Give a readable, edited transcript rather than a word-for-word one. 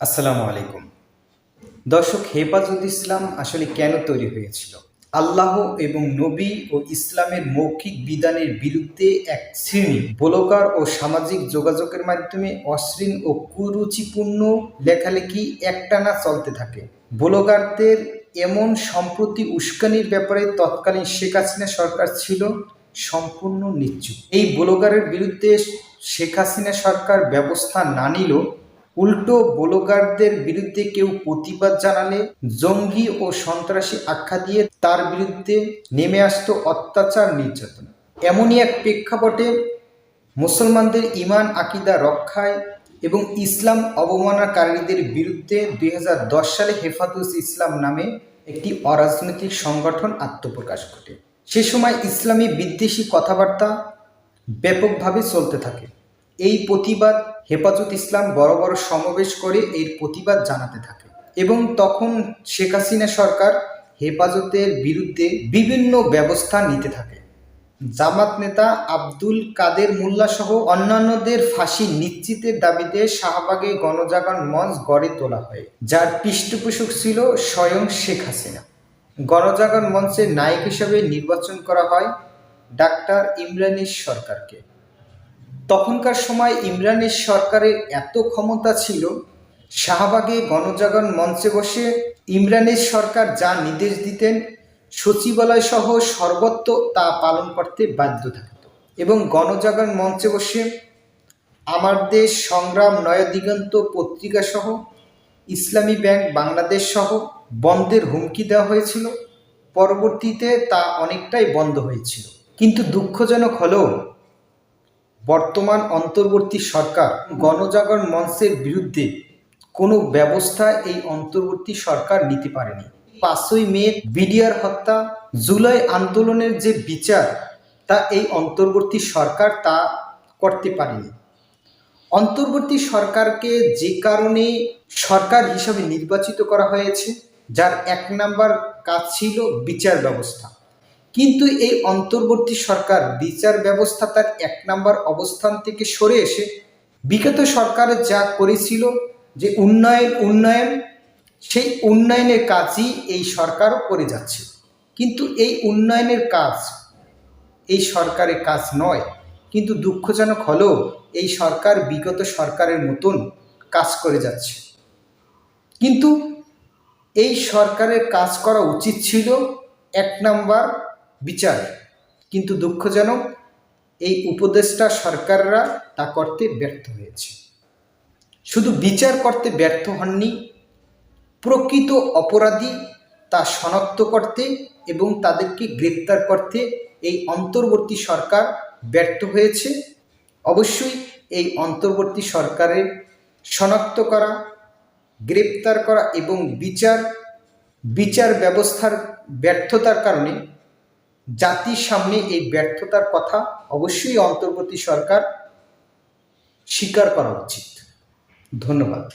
আসসালামু আলাইকুম। দর্শক, হেফাজত ইসলাম আসলে কেন তৈরি হয়েছিল? আল্লাহ এবং নবী ও ইসলামের মৌখিক বিধানের বিরুদ্ধে এক শ্রেণী ব্লগার ও সামাজিক যোগাযোগের মাধ্যমে অশ্লীল ও কুরুচিপূর্ণ লেখালেখি একটানা চলতে থাকে। ব্লগারদের এমন সম্প্রতি উস্কানির ব্যাপারে তৎকালীন শেখ হাসিনা সরকার ছিল সম্পূর্ণ নিশ্চুপ। এই ব্লগারের বিরুদ্ধে শেখ হাসিনা সরকার ব্যবস্থা না নিল, উল্টো ব্লগারদের বিরুদ্ধে কেউ প্রতিবাদ জানালে জঙ্গি ও সন্ত্রাসী আখ্যা দিয়ে তার বিরুদ্ধে নেমে আসতো অত্যাচার, নির্যাতন। এমনই এক প্রেক্ষাপটে মুসলমানদের ঈমান আকিদা রক্ষায় এবং ইসলাম অবমাননাকারীদের বিরুদ্ধে 2010 সালে হেফাজত ইসলাম নামে একটি অরাজনৈতিক সংগঠন আত্মপ্রকাশ ঘটে। সে সময় ইসলামী বিদ্বেষী কথাবার্তা ব্যাপকভাবে চলতে থাকে। এই প্রতিবাদ হেফাজত ইসলাম বড় বড় সমাবেশ করে এর প্রতিবাদ জানাতে থাকে এবং তখন শেখ হাসিনা সরকার হেফাজতের বিরুদ্ধে বিভিন্ন ব্যবস্থা নিতে থাকে। জামাত নেতা আব্দুল কাদের মোল্লা সহ অন্যান্যদের ফাঁসি নিশ্চিতের দাবিতে শাহবাগে গণজাগরণ মঞ্চ গড়ে তোলা হয়, যার পৃষ্ঠপোষক ছিল স্বয়ং শেখ হাসিনা। গণজাগরণ মঞ্চের নায়ক হিসেবে নির্বাচন করা হয় ডাক্তার ইমরানের সরকারকে। তখনকার সময় ইমরানের সরকারের এত ক্ষমতা ছিল, শাহবাগে গণজাগরণ মঞ্চে বসে ইমরানের সরকার যা নির্দেশ দিতেন সচিবালয় সহ সর্বত্র তা পালন করতে বাধ্য থাকত। এবং গণজাগরণ মঞ্চে বসে আমার দেশ সংগ্রাম, নয়াদিগন্ত পত্রিকা সহ ইসলামী ব্যাংক বাংলাদেশ সহ বন্ধের হুমকি দেওয়া হয়েছিল। পরবর্তীতে তা অনেকটাই বন্ধ হয়েছিল। কিন্তু দুঃখজনক হলেও বর্তমান অন্তর্বর্তী সরকার গণজাগরণ মঞ্চের বিরুদ্ধে কোনো ব্যবস্থা এই অন্তর্বর্তী সরকার নিতে পারেনি। 5ই মে বিডিআর হত্যা, জুলাই আন্দোলনের যে বিচার, তা এই অন্তর্বর্তী সরকার তা করতে পারেনি। অন্তর্বর্তী সরকারকে যে কারণে সরকার হিসাবে নির্বাচিত করা হয়েছে, যার 1 নাম্বার কাজ ছিল বিচার ব্যবস্থা। কিন্তু এই অন্তর্বর্তী সরকার বিচার ব্যবস্থা তার 1 নাম্বার অবস্থান থেকে সরে এসে বিগত সরকার যা করেছিল যে উন্নয়ন, সেই উন্নয়নের কাজই এই সরকারও করে যাচ্ছে। কিন্তু এই উন্নয়নের কাজ এই সরকারের কাজ নয়। কিন্তু দুঃখজনক হলেও এই সরকার বিগত সরকারের মতন কাজ করে যাচ্ছে। কিন্তু এই সরকারের কাজ করা উচিত ছিল 1 নাম্বার বিচার। কিন্তু দুঃখজনক এই উপদেষ্টা সরকাররা তা করতে ব্যর্থ হয়েছে। শুধু বিচার করতে ব্যর্থ হননি, প্রকৃত অপরাধী তা শনাক্ত করতে এবং তাদেরকে গ্রেপ্তার করতে এই অন্তর্বর্তী সরকার ব্যর্থ হয়েছে। অবশ্যই এই অন্তর্বর্তী সরকারের শনাক্ত করা, গ্রেপ্তার করা এবং বিচার ব্যবস্থার ব্যর্থতার কারণে জাতির সামনে এই ব্যর্থতার কথা অবশ্যই অন্তর্বর্তী সরকার স্বীকার করা উচিত। ধন্যবাদ।